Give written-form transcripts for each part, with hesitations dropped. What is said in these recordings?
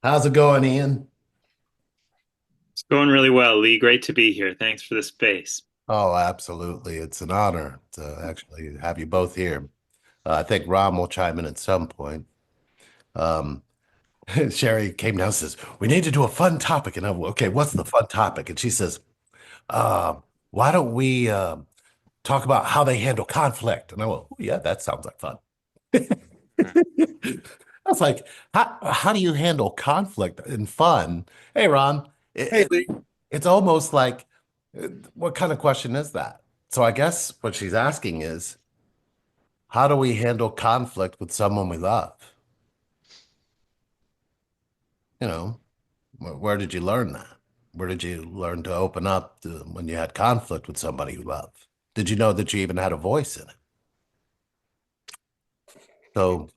How's it going, Ian? It's going really well, Lee. Great to be here. Thanks for the space. Oh, absolutely. It's an honor to actually have you both here. I think Ron will chime in at some point. Um, Sherry came down and says, "We need to do a fun topic." And I'm, okay, what's the fun topic? And she says, uh, "Why don't we talk about how they handle conflict?" And I went, "Oh, yeah, that sounds like fun." Mm. I was like, how do you handle conflict and fun? Hey, Ron, Hey, Lee. it's almost like, what kind of question is that? So I guess what she's asking is, how do we handle conflict with someone we love? You know, where did you learn that? Where did you learn to open up when you had conflict with somebody you love? Did you know that you even had a voice in it? So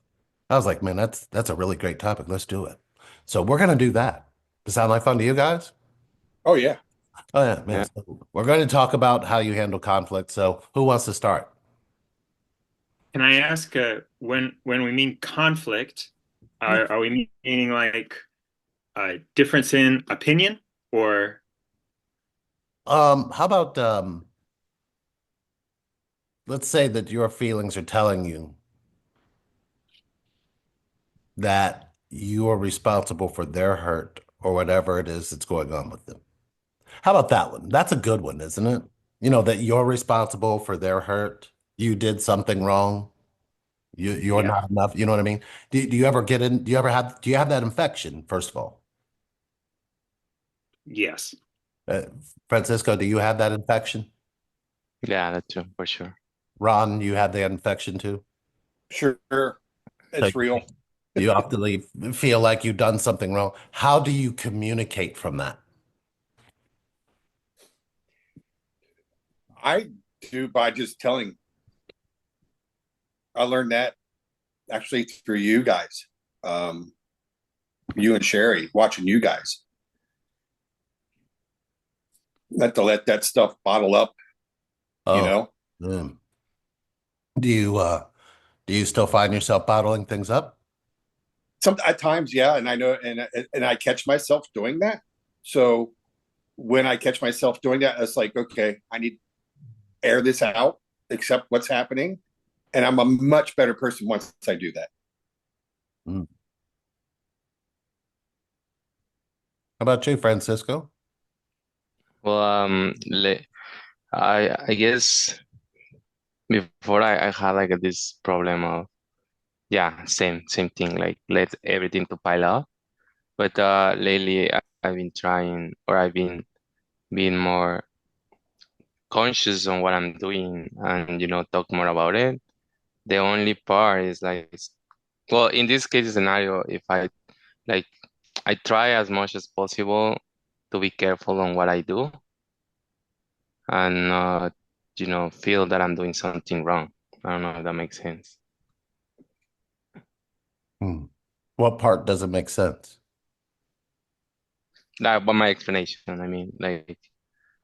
I was like, man, that's a really great topic. Let's do it. So we're gonna do that. Does it sound like fun to you guys? Oh yeah. Oh yeah, man. Yeah. So we're going to talk about how you handle conflict. So who wants to start? Can I ask, when we mean conflict, Yeah. are we meaning like a difference in opinion, or How about let's say that your feelings are telling you that you are responsible for their hurt or whatever it is that's going on with them. How about that one? That's a good one, isn't it? You know, that you're responsible for their hurt. You did something wrong. You're yeah, not enough. You know what I mean? Do you ever get in? Do you have that infection, first of all? yes. Uh, Francisco, do you have that infection? Yeah, that's true for sure. Ron, you have that infection too? Sure. So It's real. you often feel like you've done something wrong. How do you communicate from that? I do by just telling. I learned that actually through you guys, you and Sherry, watching you guys. Not to let that stuff bottle up, you Oh, know. mm. Do you do you still find yourself bottling things up? Some at times, yeah, and I know, and I catch myself doing that. So when I catch myself doing that, it's like, okay, I need to air this out, accept what's happening, and I'm a much better person once I do that. Mm. How about you, Francisco? Well, I guess before I had like this problem of yeah, same thing, like let everything to pile up. But lately I've been trying, or I've been being more conscious on what I'm doing, and talk more about it. The only part is like, well, in this case scenario, if I like, I try as much as possible to be careful on what I do and not, feel that I'm doing something wrong. I don't know if that makes sense. Mm. What part doesn't make sense? That, but my explanation, I mean, like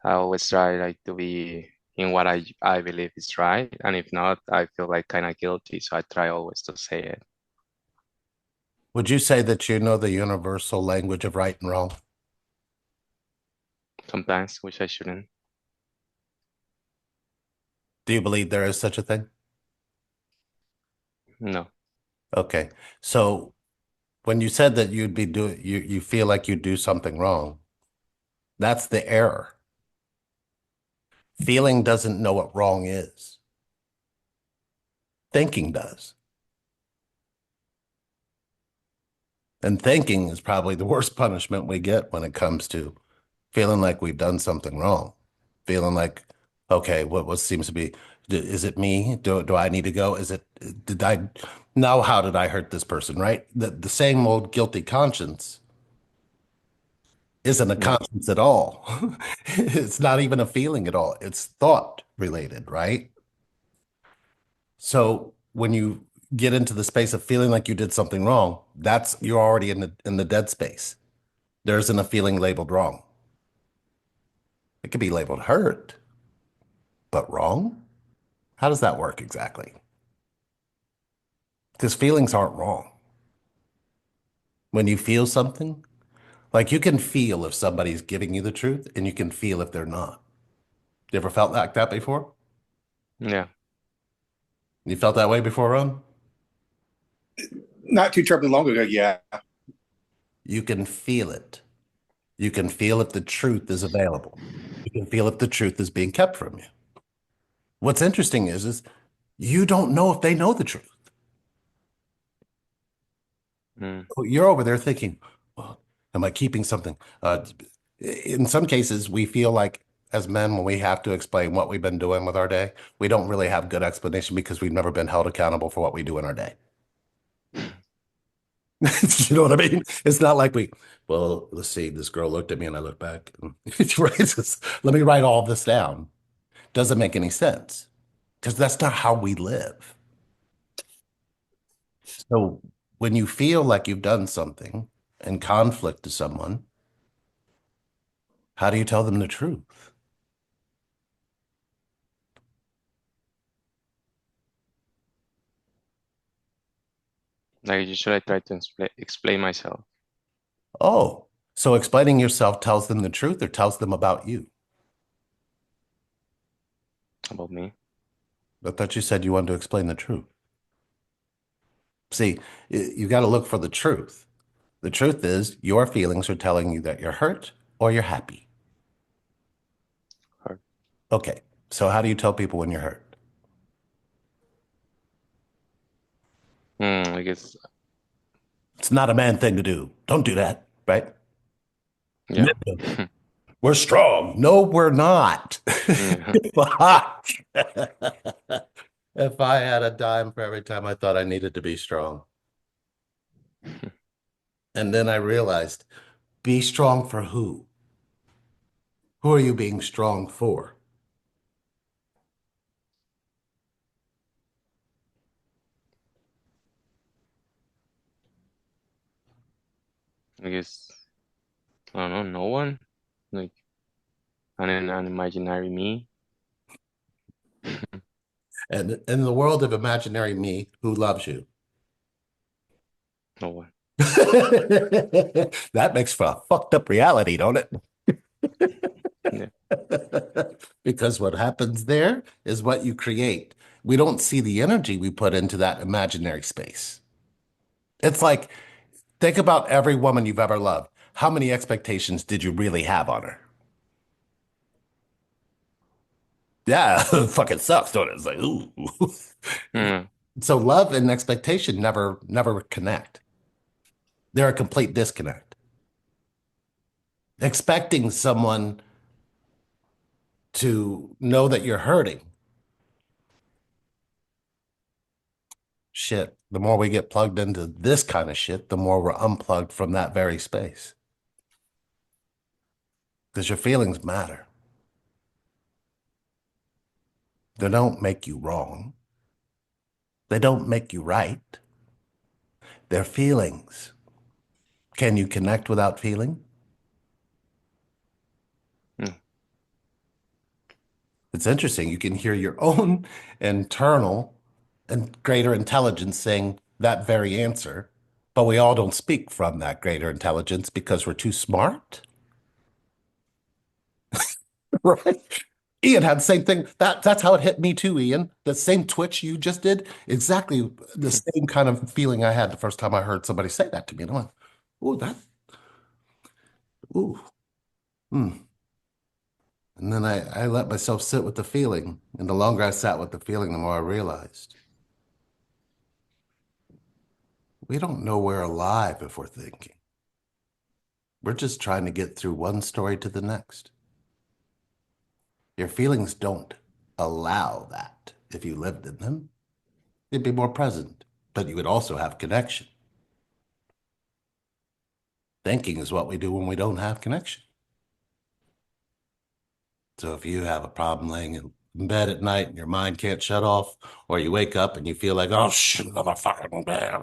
I always try like to be in what I believe is right, and if not, I feel like kind of guilty, so I try always to say it. Would you say that you know the universal language of right and wrong? Sometimes, which I shouldn't. Do you believe there is such a thing? No. Okay. So when you said that you'd be doing you feel like you do something wrong, that's the error. Feeling doesn't know what wrong is. Thinking does. And thinking is probably the worst punishment we get when it comes to feeling like we've done something wrong. Feeling like, okay, what seems to be, is it me? Do I need to go? Did I, now how did I hurt this person, right? The same old guilty conscience isn't a Yeah. conscience at all. It's not even a feeling at all. It's thought related, right? So when you get into the space of feeling like you did something wrong, that's you're already in the dead space. There isn't a feeling labeled wrong. It could be labeled hurt, but wrong? How does that work exactly? Because feelings aren't wrong. When you feel something, like you can feel if somebody's giving you the truth and you can feel if they're not. You ever felt like that before? Yeah. You felt that way before, Ron? Not too terribly long ago, yeah. You can feel it. You can feel if the truth is available. You can feel if the truth is being kept from you. What's interesting is you don't know if they know the truth. Mm. You're over there thinking, well, am I keeping something? In some cases, we feel like as men, when we have to explain what we've been doing with our day, we don't really have good explanation because we've never been held accountable for what we do in our day. You know what I mean? It's not like well, let's see, this girl looked at me and I looked back. Right? Let me write all this down. Doesn't make any sense because that's not how we live. So when you feel like you've done something in conflict to someone, how do you tell them the truth? Like usually I try to explain myself Oh, so explaining yourself tells them the truth or tells them about you? about me. I thought you said you wanted to explain the truth. See, you got to look for the truth. The truth is your feelings are telling you that you're hurt or you're happy. Hurt. Okay, so how do you tell people when you're hurt? I guess, It's not a man thing to do. Don't do that, right? yeah. We're strong. No, we're not. Yeah. Fuck. If I had a dime for every time I thought I needed to be strong. And then I realized, be strong for who? Who are you being strong for? I guess, I don't know, no one. Like an imaginary me. And in the world of imaginary me, who loves you? No one. That makes for a fucked up reality, don't it? Yeah. Because what happens there is what you create. We don't see the energy we put into that imaginary space. It's like, think about every woman you've ever loved. How many expectations did you really have on her? Yeah, fucking sucks, don't it? It's like, ooh. Mm. So love and expectation never connect. They're a complete disconnect. Expecting someone to know that you're hurting. Shit, the more we get plugged into this kind of shit, the more we're unplugged from that very space. Because your feelings matter. They don't make you wrong. They don't make you right. They're feelings. Can you connect without feeling? Mm. It's interesting. You can hear your own internal and greater intelligence saying that very answer, but we all don't speak from that greater intelligence because we're too smart. Right? Ian had the same thing. That's how it hit me too, Ian. The same twitch you just did, exactly the same kind of feeling I had the first time I heard somebody say that to me. And I went, "Oh, ooh, hmm." And then I let myself sit with the feeling. And the longer I sat with the feeling, the more I realized we don't know we're alive if we're thinking. We're just trying to get through one story to the next. Your feelings don't allow that. If you lived in them, you'd be more present, but you would also have connection. Thinking is what we do when we don't have connection. So if you have a problem laying in bed at night and your mind can't shut off, or you wake up and you feel like, oh shit, another fucking bed,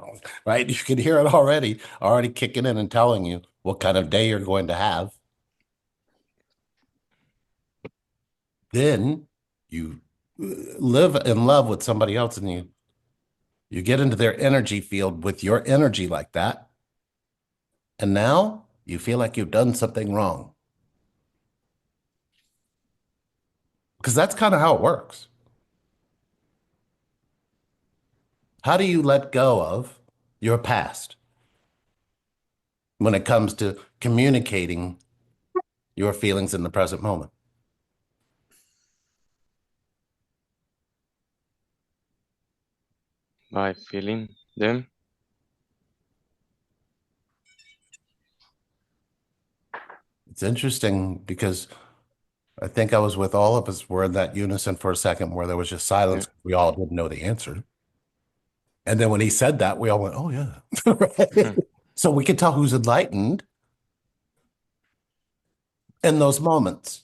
right? You can hear it already kicking in and telling you what kind of day you're going to have. Then you live in love with somebody else and you get into their energy field with your energy like that. And now you feel like you've done something wrong. Because that's kind of how it works. How do you let go of your past when it comes to communicating your feelings in the present moment? By feeling them. It's interesting because I think I was with all of us. We're in that unison for a second where there was just Yeah. silence. We all didn't know the answer. And then when he said that, we all went, oh, yeah. Right? So we can tell who's enlightened in those moments,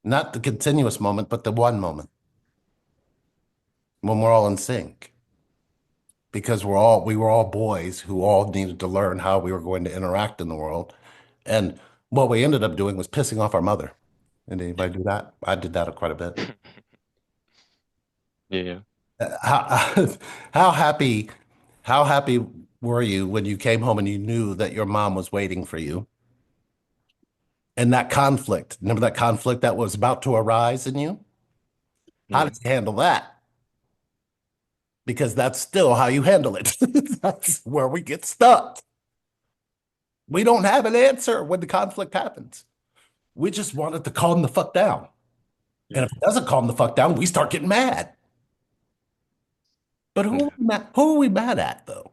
not the continuous moment, but the one moment when we're all in sync. Because we were all boys who all needed to learn how we were going to interact in the world. And what we ended up doing was pissing off our mother. And anybody do that? I did that quite a bit. Yeah. How how happy how happy were you when you came home and you knew that your mom was waiting for you? And that conflict, remember that conflict that was about to arise in you? How Yeah. did you handle that? Because that's still how you handle it. That's where we get stuck. We don't have an answer when the conflict happens. We just want it to calm the fuck down. And Yeah. if it doesn't calm the fuck down, we start getting mad. But Yeah. who are we mad at, though?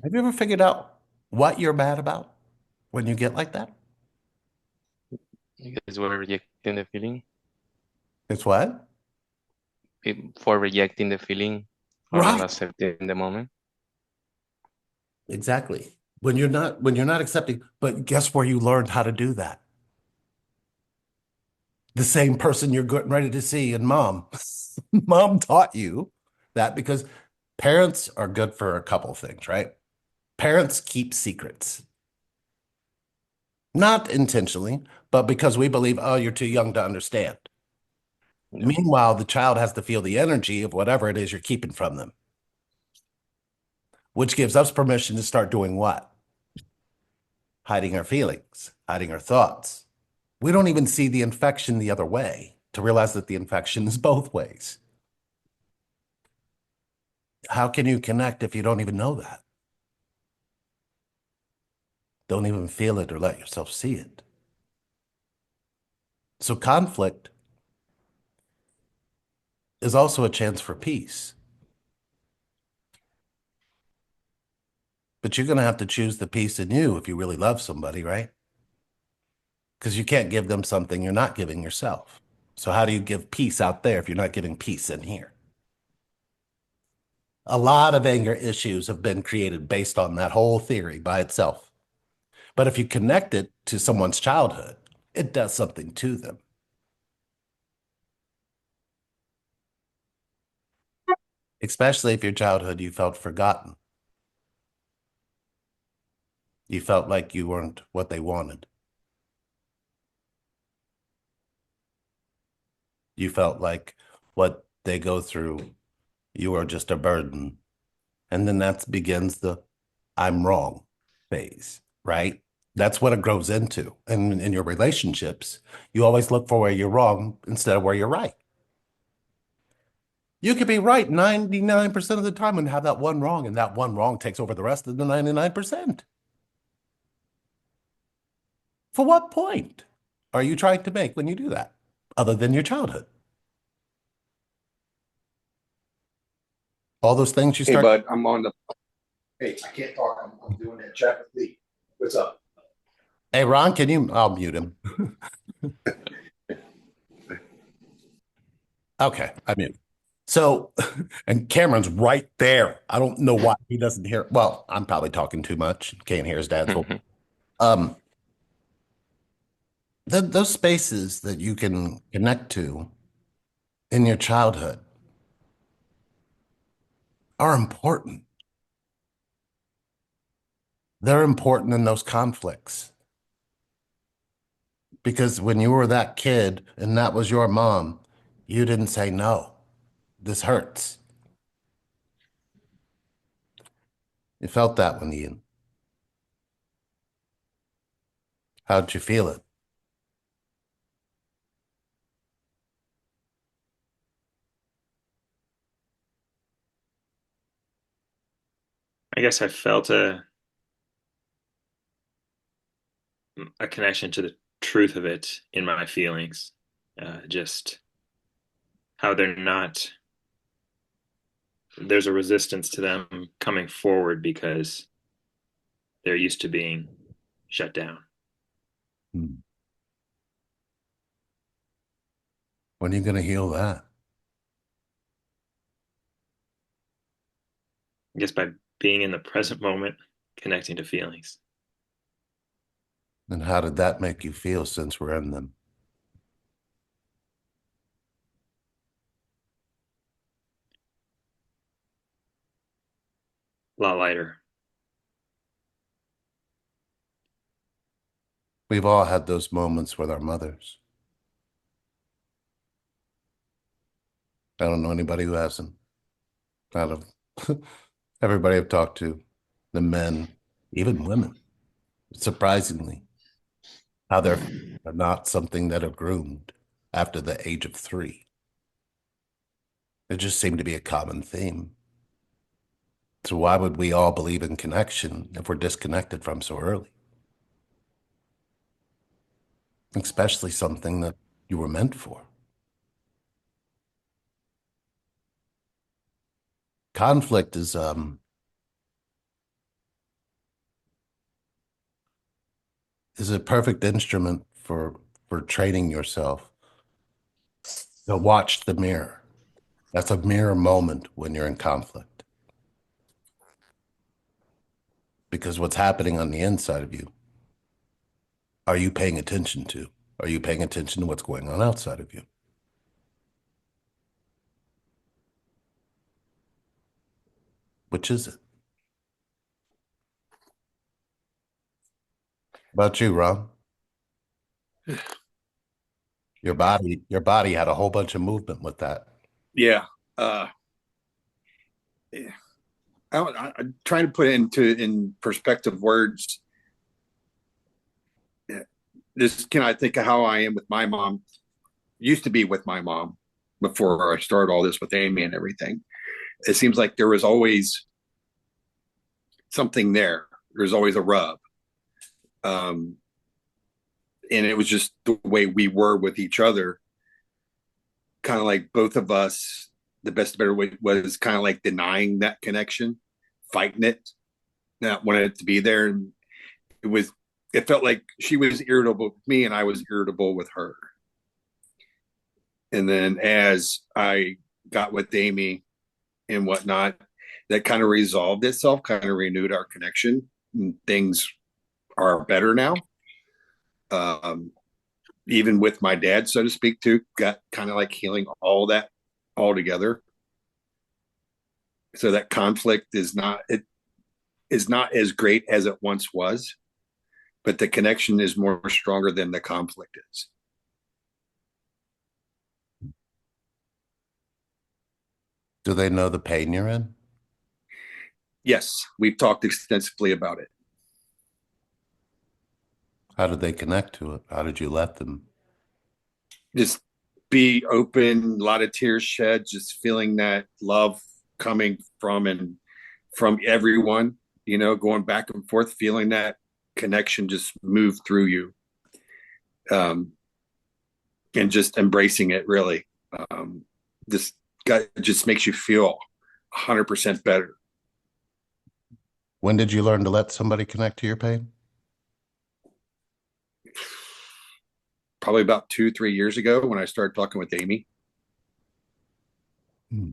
Have you ever figured out what you're mad about when you get like that? Because we're rejecting the feeling. It's what? For rejecting the feeling or not Right. accepting the moment. Exactly. When you're not accepting, but guess where you learned how to do that? The same person you're getting ready to see in mom. Mom taught you that because parents are good for a couple of things, right? Parents keep secrets, not intentionally, but because we believe, oh, you're too young to understand. Yeah. Meanwhile, the child has to feel the energy of whatever it is you're keeping from them, which gives us permission to start doing what? Hiding our feelings, hiding our thoughts. We don't even see the infection the other way to realize that the infection is both ways. How can you connect if you don't even know that? Don't even feel it or let yourself see it. So conflict is also a chance for peace. But you're going to have to choose the peace in you if you really love somebody, right? Because you can't give them something you're not giving yourself. So how do you give peace out there if you're not giving peace in here? A lot of anger issues have been created based on that whole theory by itself. But if you connect it to someone's childhood, it does something to them. Especially if your childhood you felt forgotten. You felt like you weren't what they wanted. You felt like what they go through, you are just a burden. And then that begins the I'm wrong phase, right? That's what it grows into. And in your relationships, you always look for where you're wrong instead of where you're right. You could be right 99% of the time and have that one wrong, and that one wrong takes over the rest of the 99%. For what point are you trying to make when you do that, other than your childhood? All those things you Hey, start. bud, I'm on the. Hey, I can't talk. I'm doing that chat with Lee. What's up? Hey, Ron, can you? I'll mute him. Okay, I mute. So, and Cameron's right there. I don't know why he doesn't hear. Well, I'm probably talking too much. Can't hear his dad's voice. Um, those spaces that you can connect to in your childhood are important. They're important in those conflicts because when you were that kid and that was your mom, you didn't say, no, this hurts. You felt that one, Ian. How'd you feel it? I guess I felt a connection to the truth of it in my feelings. Just how they're not, there's a resistance to them coming forward because they're used to being shut down. Hmm. When are you going to heal that? I guess by being in the present moment, connecting to feelings. And how did that make you feel since we're in them? A lot lighter. We've all had those moments with our mothers. I don't know anybody who hasn't. Out of everybody I've talked to, the men, even women, surprisingly, how they're not something that are groomed after the age of 3. It just seemed to be a common theme. So why would we all believe in connection if we're disconnected from so early? Especially something that you were meant for. Conflict is a perfect instrument for training yourself to watch the mirror. That's a mirror moment when you're in conflict. Because what's happening on the inside of you, are you paying attention to? Are you paying attention to what's going on outside of you? Which is it? About you, Ron? Your body had a whole bunch of movement with that. Yeah. I'm trying to put it in perspective words. This can I think of how I am with my mom. Used to be with my mom before I started all this with Amy and everything. It seems like there was always something there. There's always a rub. Um, and it was just the way we were with each other. Kind of like both of us, the best better way was kind of like denying that connection, fighting it, not wanting it to be there. And it was, it felt like she was irritable with me and I was irritable with her. And then as I got with Amy and whatnot, that kind of resolved itself, kind of renewed our connection. And things are better now. Um, Even with my dad, so to speak, too, got kind of like healing all that all together. So that conflict is not as great as it once was, but the connection is more stronger than the conflict is. Do they know the pain you're in? Yes, we've talked extensively about it. How did they connect to it? How did you let them? Just be open, a lot of tears shed, just feeling that love coming from everyone, going back and forth, feeling that connection just move through you. Um, and just embracing it really. Um, this guy just makes you feel 100% better. When did you learn to let somebody connect to your pain? Probably about 2, 3 years ago when I started talking with Amy. Hmm.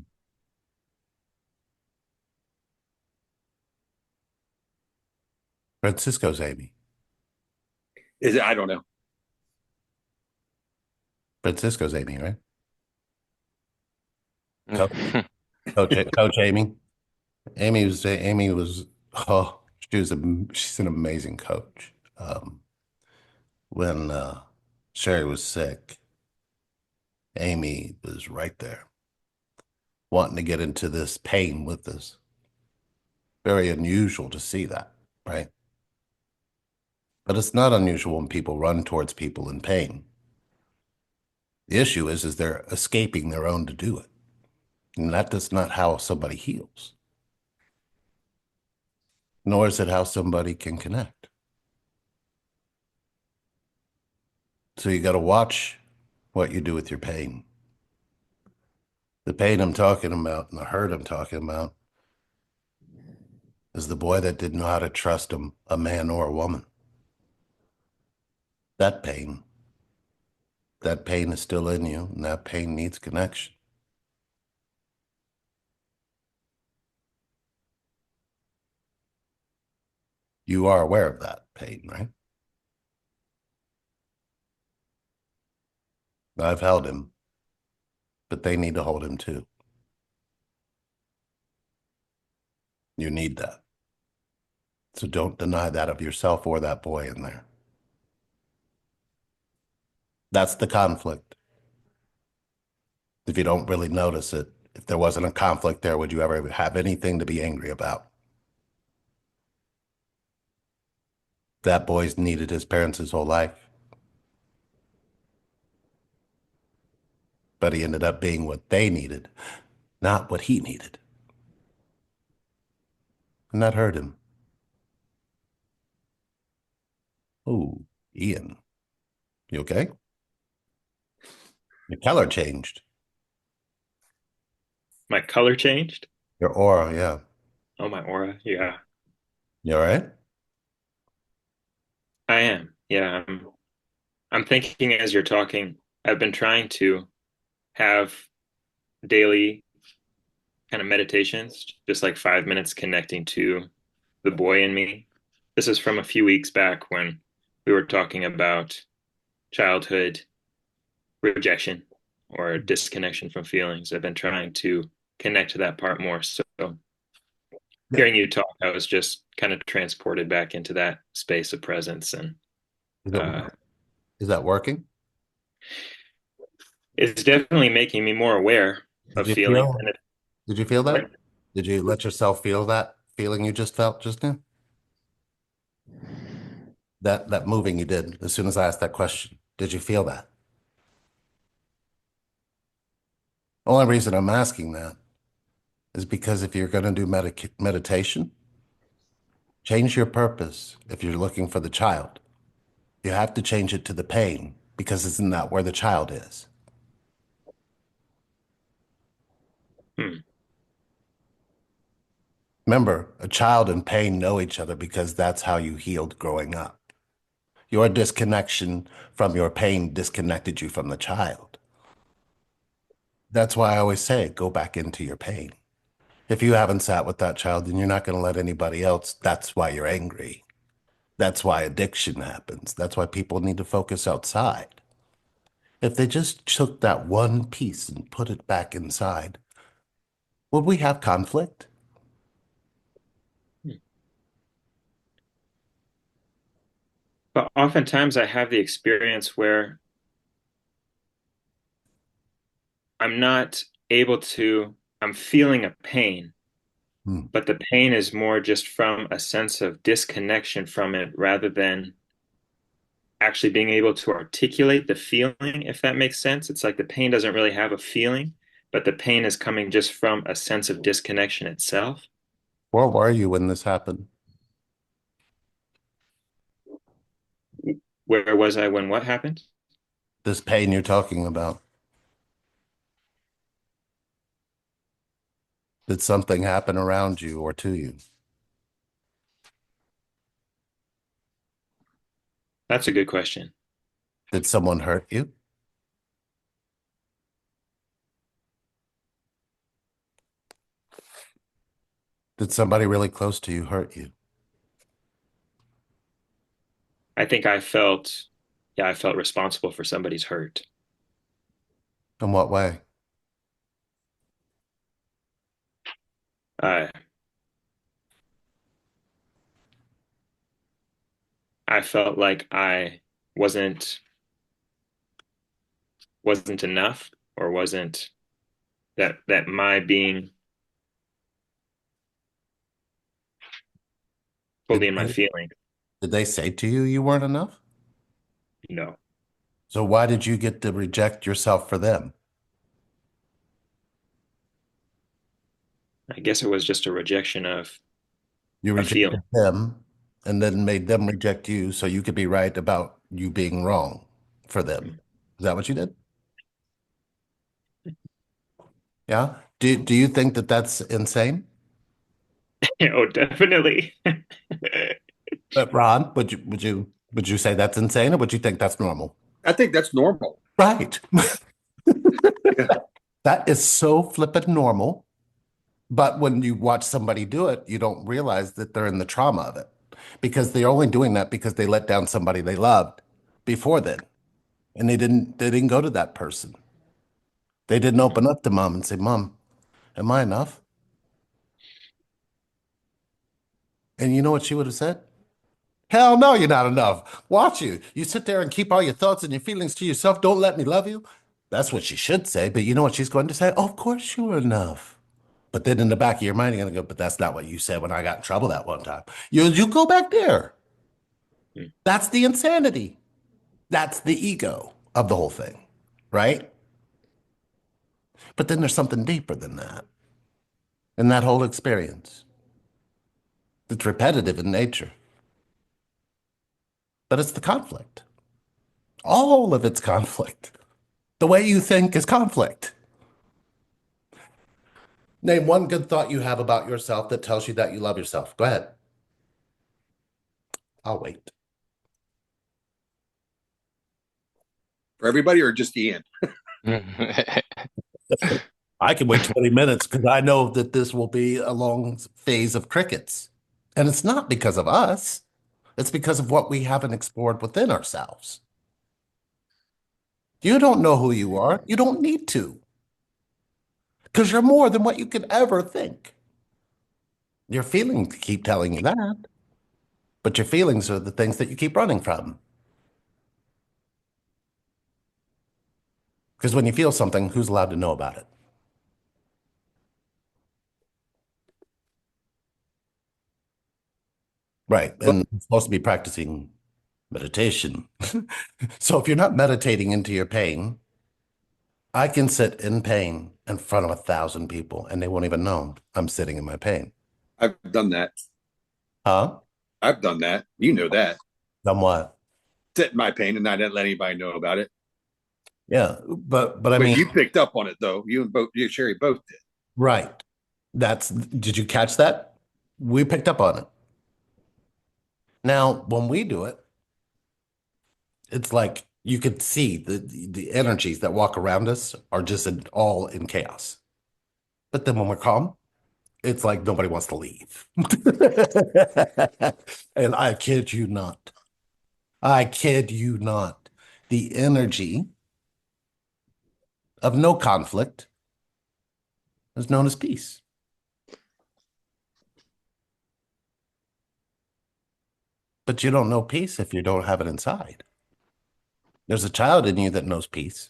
Francisco's Amy. Is it? I don't know. Francisco's Amy, right? Coach, Coach Amy. Amy was oh, she's an amazing coach. When Sherry was sick, Amy was right there, wanting to get into this pain with us. Very unusual to see that, right? But it's not unusual when people run towards people in pain. The issue is they're escaping their own to do it. And that is not how somebody heals, nor is it how somebody can connect. So you got to watch what you do with your pain. The pain I'm talking about and the hurt I'm talking about is the boy that didn't know how to trust a man or a woman. That pain, that pain is still in you, and that pain needs connection. You are aware of that pain, right? I've held him, but they need to hold him too. You need that. So don't deny that of yourself or that boy in there. That's the conflict. If you don't really notice it, if there wasn't a conflict there, would you ever have anything to be angry about? That boy's needed his parents his whole life, but he ended up being what they needed, not what he needed. And that hurt him. Oh, Ian, you okay? Your color changed. My color changed. Your aura, yeah. Oh, my aura. Yeah, You all right? I am. Yeah, I'm thinking as you're talking. I've been trying to have daily kind of meditations, just like 5 minutes connecting to the boy in me. This is from a few weeks back when we were talking about childhood rejection or disconnection from feelings. I've been trying to connect to that part more. So Yeah. hearing you talk, I was just kind of transported back into that space of presence, and Is uh, it, is that working? it's definitely making me more aware Did of you feelings. feel And it, did you feel what? that? Did you let yourself feel that feeling you just felt just now? That moving you did as soon as I asked that question. Did you feel that? Only reason I'm asking that is because if you're going to do meditation, change your purpose. If you're looking for the child, you have to change it to the pain because isn't that where the child is? Hmm. Remember, a child and pain know each other because that's how you healed growing up. Your disconnection from your pain disconnected you from the child. That's why I always say, go back into your pain. If you haven't sat with that child, then you're not going to let anybody else. That's why you're angry. That's why addiction happens. That's why people need to focus outside. If they just took that one piece and put it back inside, would we have conflict? Hmm. But oftentimes I have the experience where I'm not able to, I'm feeling a pain, Hmm. but the pain is more just from a sense of disconnection from it rather than actually being able to articulate the feeling, if that makes sense. It's like the pain doesn't really have a feeling, but the pain is coming just from a sense of disconnection itself. Where were you when this happened? Where was I when what happened? This pain you're talking about. Did something happen around you or to you? That's a good question. Did someone hurt you? Did somebody really close to you hurt you? I think yeah, I felt responsible for somebody's hurt. In what way? Uh, I felt like I wasn't wasn't enough or wasn't that my being fully in my feelings. Did they say to you you weren't enough? No, So why did you get to reject yourself for them? I guess it was just a rejection of You a feeling. rejected them and then made them reject you so you could be right about you being wrong for them. Is that what you did? Yeah. Do you think that that's insane? Oh, definitely. But Ron, would you say that's insane or would you think that's normal? I think that's normal. Right. Yeah. That is so flippin' normal. But when you watch somebody do it, you don't realize that they're in the trauma of it because they're only doing that because they let down somebody they loved before then. And they didn't go to that person. They didn't open up to mom and say, Mom, am I enough? And you know what she would have said? Hell no, you're not enough. Watch you. You sit there and keep all your thoughts and your feelings to yourself. Don't let me love you. That's what she should say. But you know what she's going to say? Oh, of course you're enough. But then in the back of your mind, you're going to go, but that's not what you said when I got in trouble that one time. You go back there. That's the insanity. That's the ego of the whole thing, right? But then there's something deeper than that in that whole experience. It's repetitive in nature, but it's the conflict. All of it's conflict. The way you think is conflict. Name one good thought you have about yourself that tells you that you love yourself. Go ahead. I'll wait. For everybody or just Ian? I can wait 20 minutes because I know that this will be a long phase of crickets. And it's not because of us, it's because of what we haven't explored within ourselves. You don't know who you are. You don't need to because you're more than what you could ever think. Your feelings keep telling you that, but your feelings are the things that you keep running from. Because when you feel something, who's allowed to know about it? Right. Well, And you're supposed to be practicing meditation. So if you're not meditating into your pain, I can sit in pain in front of 1,000 people and they won't even know I'm sitting in my pain. I've done that. Huh? I've done that. You know that. Somewhat. Sit in my pain and I didn't let anybody know about it. Yeah. But I But mean, you picked up on it though. You and both you Sherry both did. right. Did you catch that? We picked up on it. Now, when we do it, it's like you could see the energies that walk around us are just all in chaos. But then when we're calm, it's like nobody wants to leave. And I kid you not. I kid you not. The energy of no conflict is known as peace. But you don't know peace if you don't have it inside. There's a child in you that knows peace,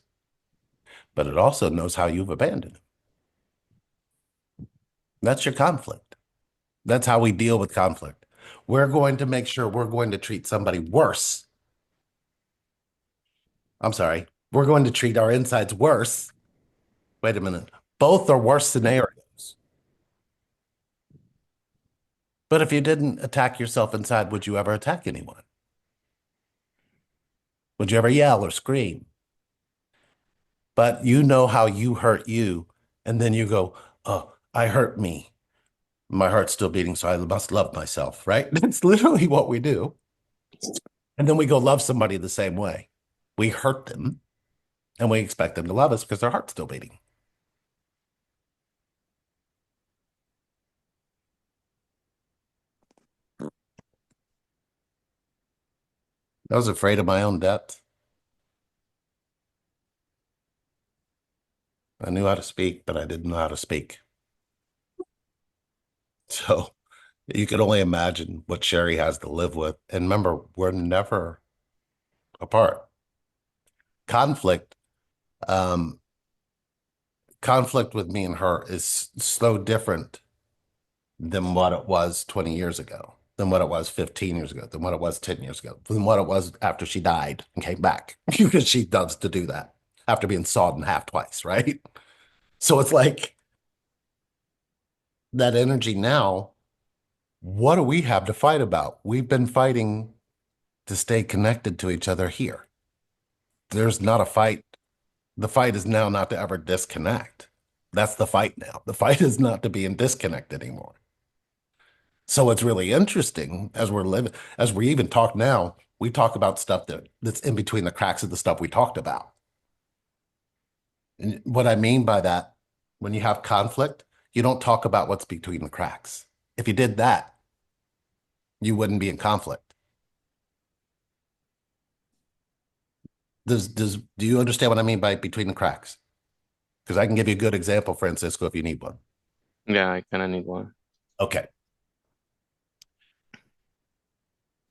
but it also knows how you've abandoned it. That's your conflict. That's how we deal with conflict. We're going to make sure we're going to treat somebody worse. I'm sorry. We're going to treat our insides worse. Wait a minute. Both are worse scenarios. But if you didn't attack yourself inside, would you ever attack anyone? Would you ever yell or scream? But you know how you hurt you. And then you go, oh, I hurt me. My heart's still beating, so I must love myself, right? That's literally what we do. And then we go love somebody the same way. We hurt them and we expect them to love us because their heart's still beating. I was afraid of my own depth. I knew how to speak, but I didn't know how to speak. So you could only imagine what Sherry has to live with. And remember, we're never apart. Conflict, um, conflict with me and her is so different than what it was 20 years ago. than what it was 15 years ago, than what it was 10 years ago, than what it was after she died and came back, because she does to do that after being sawed in half twice, right? So it's like that energy now, what do we have to fight about? We've been fighting to stay connected to each other here. There's not a fight. The fight is now not to ever disconnect. That's the fight now. The fight is not to be in disconnect anymore. So it's really interesting as we're living, as we even talk now, we talk about stuff that's in between the cracks of the stuff we talked about. And what I mean by that, when you have conflict, you don't talk about what's between the cracks. If you did that, you wouldn't be in conflict. Do you understand what I mean by between the cracks? Because I can give you a good example, Francisco, if you need one. Yeah, I kind of need one. Okay.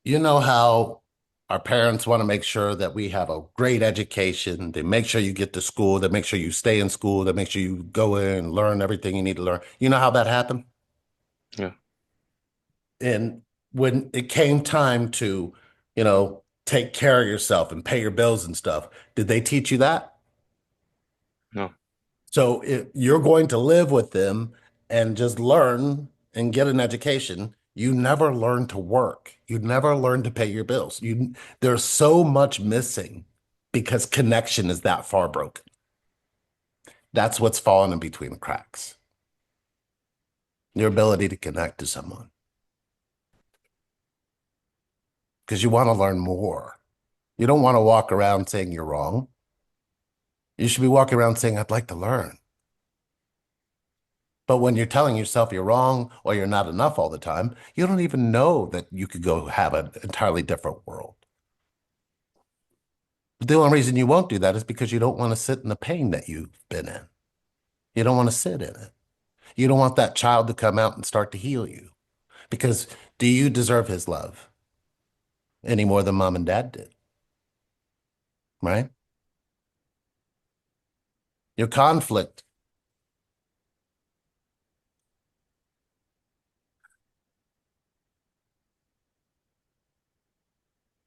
You know how our parents want to make sure that we have a great education. They make sure you get to school. They make sure you stay in school. They make sure you go in and learn everything you need to learn. You know how that happened? Yeah, And when it came time to, take care of yourself and pay your bills and stuff, did they teach you that? no, So if you're going to live with them and just learn and get an education, you never learn to work. You never learn to pay your bills. There's so much missing because connection is that far broken. That's what's fallen in between the cracks. Your ability to connect to someone. Because you want to learn more. You don't want to walk around saying you're wrong. You should be walking around saying, I'd like to learn. But when you're telling yourself you're wrong or you're not enough all the time, you don't even know that you could go have an entirely different world. But the only reason you won't do that is because you don't want to sit in the pain that you've been in. You don't want to sit in it. You don't want that child to come out and start to heal you. Because do you deserve his love any more than mom and dad did? Right? Your conflict.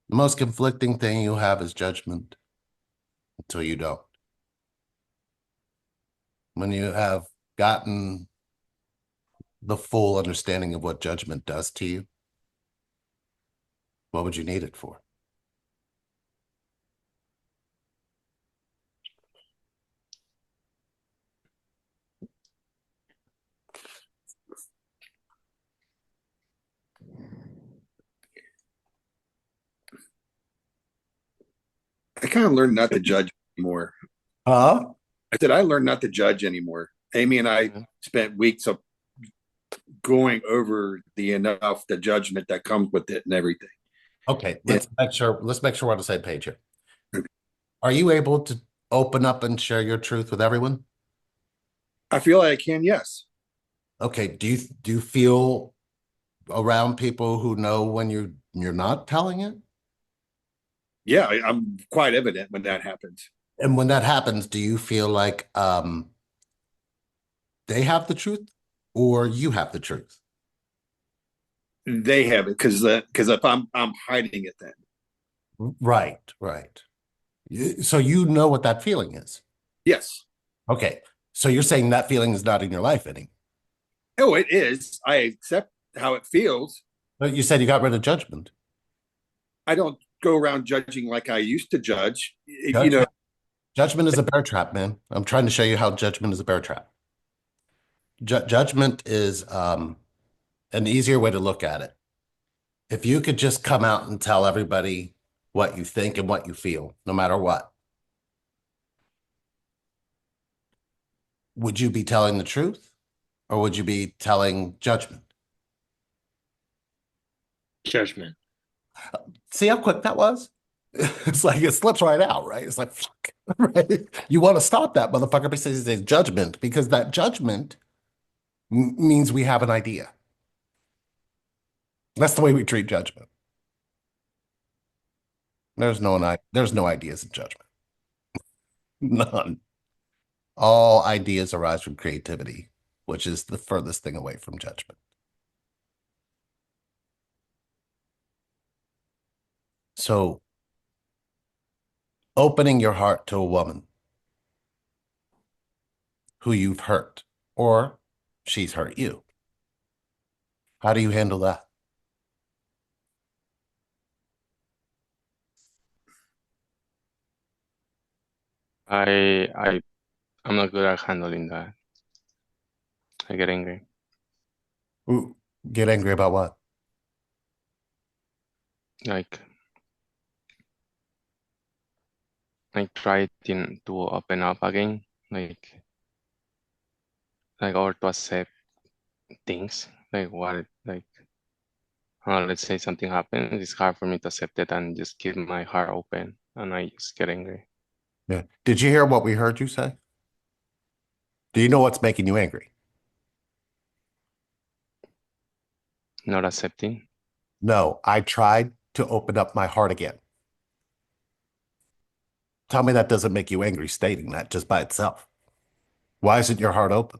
The most conflicting thing you have is judgment until you don't. When you have gotten the full understanding of what judgment does to you, what would you need it for? I kind of learned not to judge anymore. Huh? I said I learned not to judge anymore. Amy and I mhm, spent weeks of going over the judgment that comes with it and everything. Okay, And let's make sure we're on the same page here. Are you able to open up and share your truth with everyone? I feel like I can, yes. Okay, do you feel around people who know when you're not telling it? Yeah, I'm quite evident when that happens. And when that happens, do you feel like they have the truth or you have the truth? They have it because if I'm hiding it then. Right, right. So you know what that feeling is. Yes. Okay. So you're saying that feeling is not in your life anymore. Oh, it is. I accept how it feels. But you said you got rid of judgment. I don't go around judging like I used to judge. Judgment, judgment is a bear trap, man. I'm trying to show you how judgment is a bear trap. Judgment is an easier way to look at it. If you could just come out and tell everybody what you think and what you feel, no matter what, would you be telling the truth or would you be telling judgment? Judgment. See how quick that was? It's like it slips right out, right? It's like, fuck, right? You want to stop that motherfucker because he says judgment, because that judgment means we have an idea. That's the way we treat judgment. There's no ideas in judgment. None. All ideas arise from creativity, which is the furthest thing away from judgment. So opening your heart to a woman who you've hurt, or she's hurt you. How do you handle that? I I'm not good at handling that. I get angry. Ooh, get angry about what? Like I try to open up again, or to accept things, like what, like let's say something happens, it's hard for me to accept it and just keep my heart open, and I just get angry. Yeah. Did you hear what we heard you say? Do you know what's making you angry? Not accepting. No, I tried to open up my heart again. Tell me that doesn't make you angry stating that just by itself. Why isn't your heart open?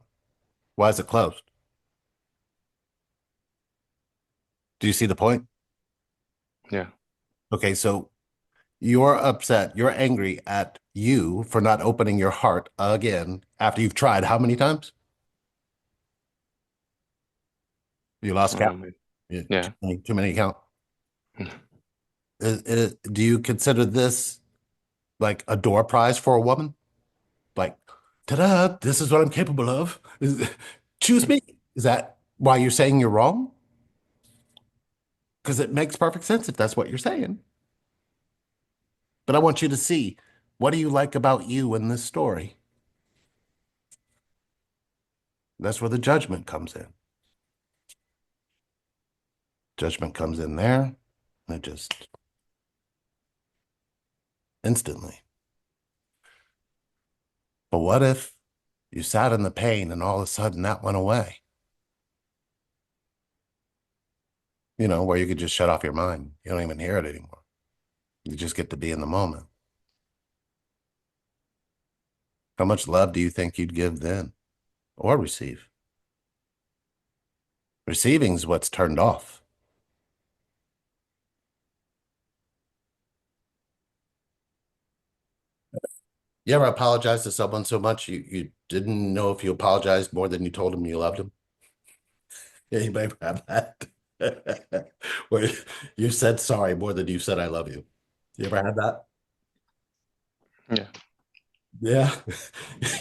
Why is it closed? Do you see the point? Yeah. Okay, so you're upset, you're angry at you for not opening your heart again after you've tried how many times? You lost count? Um, Yeah, yeah. too many count. Do you consider this like a door prize for a woman? Like, ta-da, this is what I'm capable of. Choose me. Is that why you're saying you're wrong? Because it makes perfect sense if that's what you're saying. But I want you to see, what do you like about you in this story? That's where the judgment comes in. Judgment comes in there, and it just instantly. But what if you sat in the pain and all of a sudden that went away? You know, where you could just shut off your mind. You don't even hear it anymore. You just get to be in the moment. How much love do you think you'd give then or receive? Receiving's what's turned off. You ever apologize to someone so much you didn't know if you apologized more than you told them you loved them? Anybody ever have that? Where you said sorry more than you said I love you. You ever had that? Yeah. Yeah.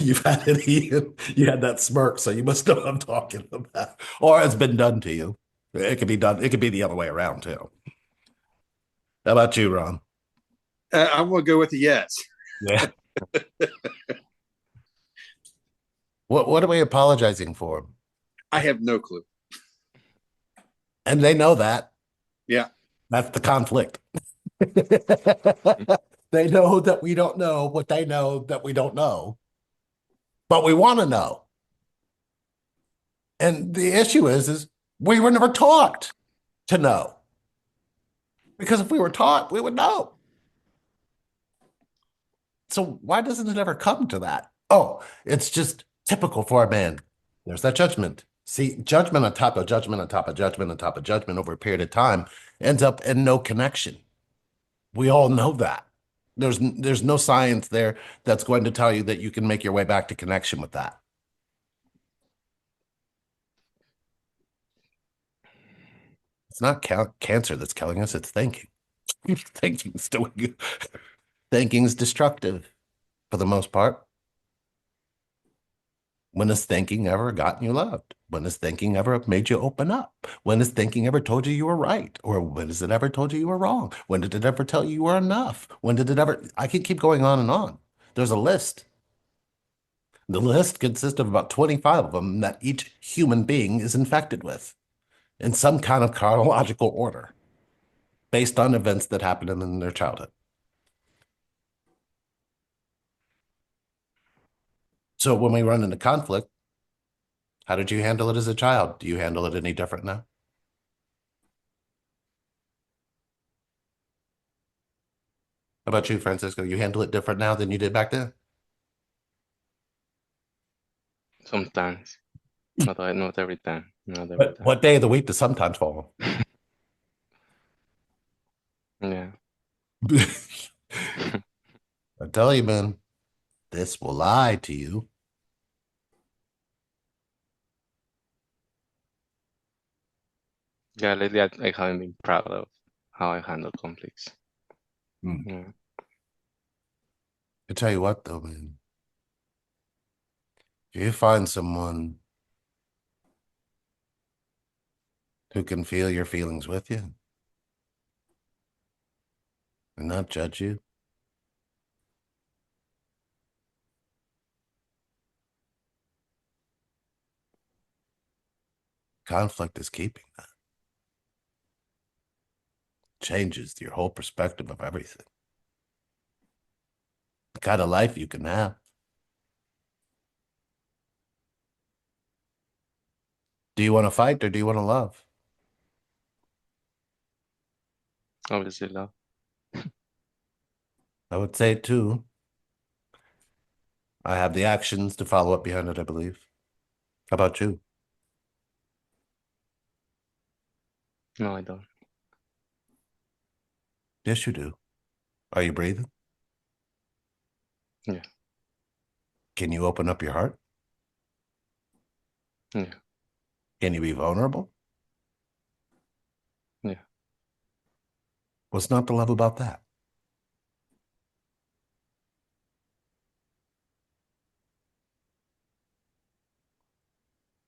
You've had it, Ian. You had that smirk, so you must know what I'm talking about. Or it's been done to you. It could be done, it could be the other way around too. How about you, Ron? I'm going to go with a yes. Yeah. What are we apologizing for? I have no clue. And they know that. Yeah. That's the conflict. They know that we don't know what they know that we don't know, but we want to know. And the issue is we were never taught to know. Because if we were taught, we would know. So why doesn't it ever come to that? Oh, it's just typical for a man. There's that judgment. See, judgment on top of judgment on top of judgment on top of judgment over a period of time ends up in no connection. We all know that. There's no science there that's going to tell you that you can make your way back to connection with that. It's not cancer that's killing us, it's thinking. Thinking's doing thinking's destructive for the most part. When has thinking ever gotten you loved? When has thinking ever made you open up? When has thinking ever told you you were right? Or when has it ever told you you were wrong? When did it ever tell you you were enough? When did it ever? I can keep going on and on. There's a list. The list consists of about 25 of them that each human being is infected with in some kind of chronological order based on events that happened in their childhood. So when we run into conflict, how did you handle it as a child? Do you handle it any different now? How about you, Francisco? You handle it different now than you did back then? Sometimes. Not every time. Not every But time. what day of the week does sometimes fall? Yeah. I tell you, man, this will lie to you. Yeah, lately I haven't been proud of how I handle conflicts. Hmm. Yeah. I tell you what, though, man, if you find someone who can feel your feelings with you and not judge you, conflict is keeping that. Changes your whole perspective of everything. The kind of life you can have. Do you want to fight or do you want to love? Obviously, love. I would say too. I have the actions to follow up behind it, I believe. How about you? No, I don't. Yes, you do. Are you breathing? Yeah, Can you open up your heart? yeah, Can you be vulnerable? yeah. What's not to love about that?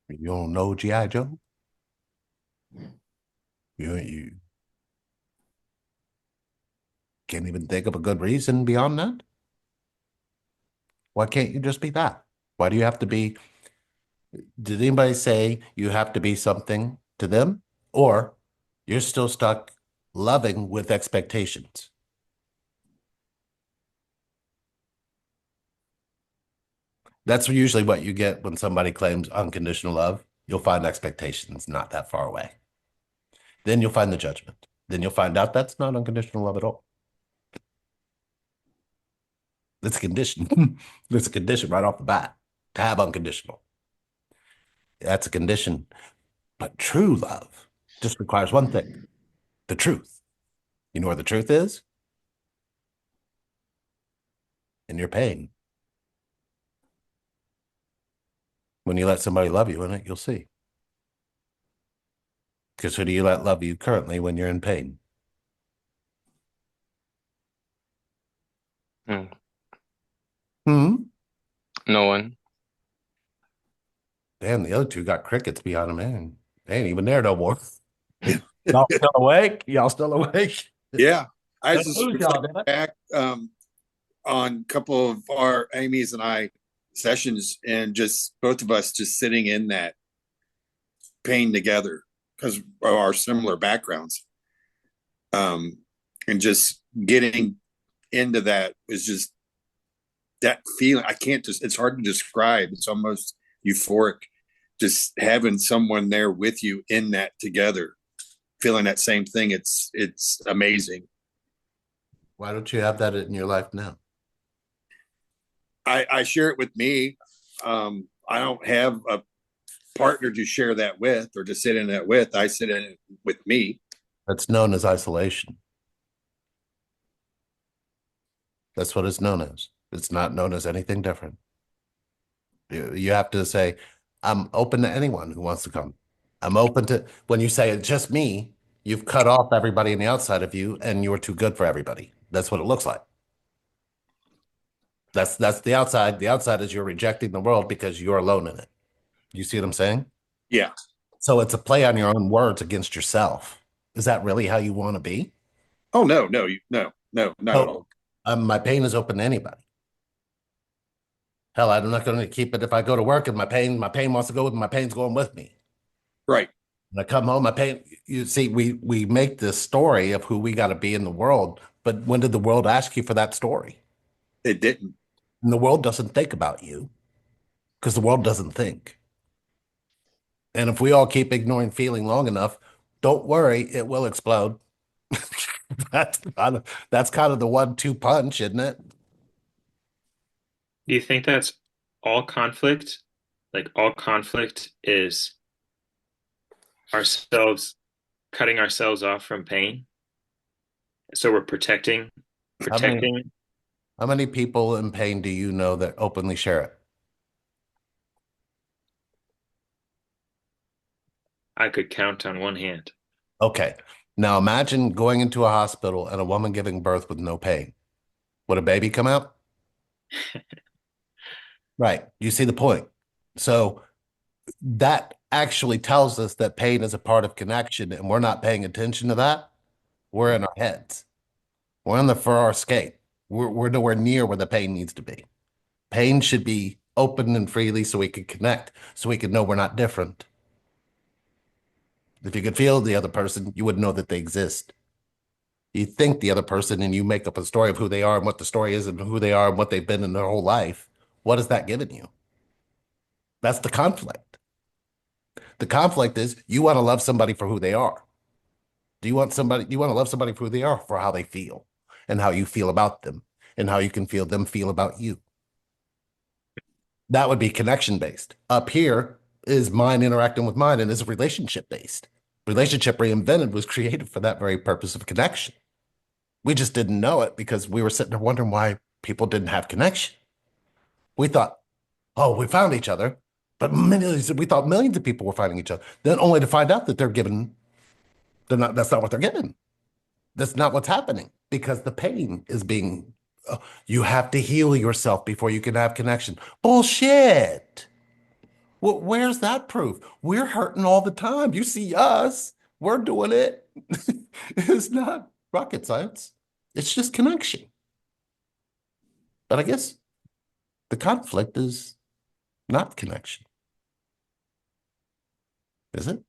You don't know G.I. Joe? You can't even think of a good reason beyond that? Why can't you just be that? Why do you have to be? Did anybody say you have to be something to them? Or you're still stuck loving with expectations? That's usually what you get when somebody claims unconditional love. You'll find expectations not that far away. Then you'll find the judgment. Then you'll find out that's not unconditional love at all. It's a condition. It's a condition right off the bat to have unconditional. That's a condition. But true love just requires one thing, the truth. You know where the truth is? In your pain. When you let somebody love you in it, you'll see. Because who do you let love you currently when you're in pain? Mm. Hmm. No one. Damn, the other two got crickets behind them, man. They ain't even there no more. Y'all still awake? Y'all still awake? Yeah. I was Didn't just lose y'all, reflecting did it? back on a couple of our Amy's and I sessions, and just both of us just sitting in that pain together because of our similar backgrounds. Um, and just getting into that was just that feeling. I can't just, it's hard to describe. It's almost euphoric just having someone there with you in that together, feeling that same thing. It's amazing. Why don't you have that in your life now? I share it with me. I don't have a partner to share that with or to sit in that with. I sit in it with me. That's known as isolation. That's what it's known as. It's not known as anything different. You have to say, I'm open to anyone who wants to come. I'm open to, when you say it's just me, you've cut off everybody on the outside of you and you're too good for everybody. That's what it looks like. That's the outside. The outside is you're rejecting the world because you're alone in it. You see what I'm saying? Yeah. So it's a play on your own words against yourself. Is that really how you want to be? Oh no, no, no, not at So all. my pain is open to anybody. Hell, I'm not going to keep it if I go to work and my pain wants to go with my pain's going with me. Right. When I come home, my pain. You see, we make this story of who we got to be in the world, but when did the world ask you for that story? It didn't. And the world doesn't think about you because the world doesn't think. And if we all keep ignoring feeling long enough, don't worry, it will explode. That's kind of the 1-2 punch, isn't it? Do you think that's all conflict? Like all conflict is ourselves cutting ourselves off from pain? So we're protecting, How many protecting. how many people in pain do you know that openly share it? I could count on one hand. Okay. Now imagine going into a hospital and a woman giving birth with no pain. Would a baby come out? Right. You see the point. So that actually tells us that pain is a part of connection, and we're not paying attention to that. We're in our heads. We're on the for our escape. We're nowhere near where the pain needs to be. Pain should be open and freely so we can connect, so we can know we're not different. If you could feel the other person, you would know that they exist. You think the other person and you make up a story of who they are and what the story is and who they are and what they've been in their whole life. What has that given you? That's the conflict. The conflict is you want to love somebody for who they are. Do you want to love somebody for who they are, for how they feel and how you feel about them and how you can feel them feel about you? That would be connection based. Up here is mine interacting with mine and is relationship based. Relationship reinvented was created for that very purpose of connection. We just didn't know it because we were sitting there wondering why people didn't have connection. We thought, oh, we found each other, but we thought millions of people were finding each other. Then only to find out that they're not, that's not what they're getting. That's not what's happening because the pain is being, you have to heal yourself before you can have connection. Bullshit. Well, where's that proof? We're hurting all the time. You see us, we're doing it. It's not rocket science. It's just connection. But I guess the conflict is not connection, is it?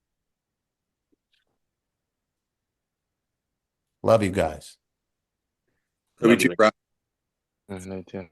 Love you guys. Love you Love too, you. Rob. Me too.